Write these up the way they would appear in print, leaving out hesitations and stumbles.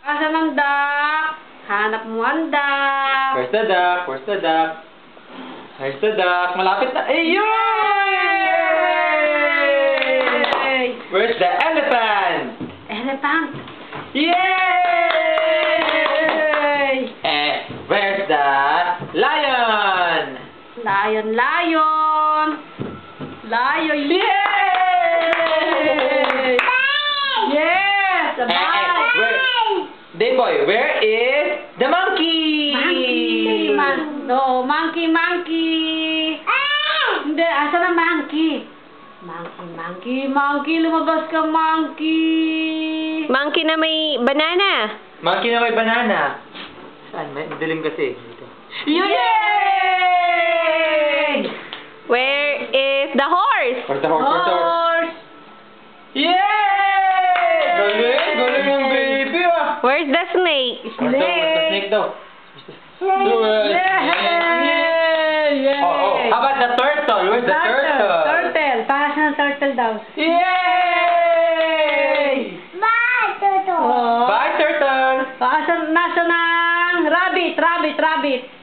Asan ang duck? Hanap mo ang duck. Where's the duck? Where's the duck? Where's the duck? Malapit na. Ayun! Where's the elephant? Elephant. Yay! Where's the lion? Lion, lion. Lion. Yay! Yes! Boy, where is the monkey? Monkey. No, monkey, monkey. Hindi, asan ang monkey? Monkey. Lumabas ka, monkey. Monkey na may banana. Monkey na may banana. Saan? Madilim kasi. Dito. Yay! Where is the horse? Where's the horse? Where's the horse? Horse. Yay! Galing ang baby ah! Where's the snake? Where's the snake daw? Yay! Oh, how about the turtle? Where's the turtle? Turtle. Para sa turtle daw. Yay! Oh. Bye, turtle! Nasa ng rabbit.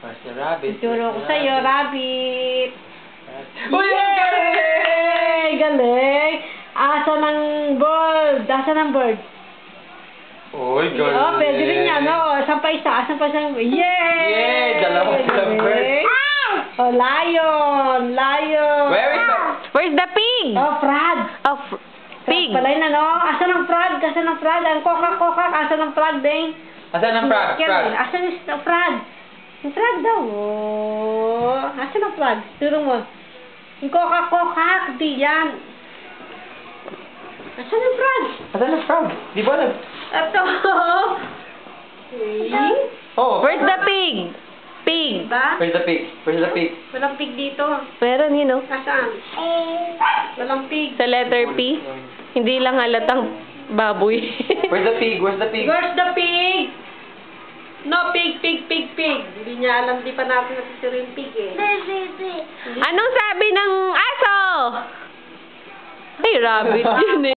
Where's the rabbit? Ituro ko sa'yo, rabbit. Yay! Galing! Asa ng bird? Oy, galing! Oh, pwede rin yan, no? Asan pa isa? Yay! Yay! Dalawang bird. Oh, lion! Where's the... Where's the pig? Oh, frog! Oh, pig. Pala yun, ano? Asan ang frog? Ang kokak. Asan ang frog, ding? Asan ang frog? Asan ang frog? Yung frog daw. Oh. Asan ang frog? Turo mo. Yung kokak. Di yan. Asan ang frog? Asan ang frog? Di ba alam? Ito. Okay. Oh. Where's the pig? Pig. Diba? Where's the pig? Walang pig dito. Meron yun, oh. Nasaan? Walang pig. Sa letter P. Hindi lang halatang baboy. Where's the pig? Where's the pig? No, pig. Hindi niya alam, di pa natin natuturo yung pig eh. Anong sabi ng aso? Ay, rabbit yun eh.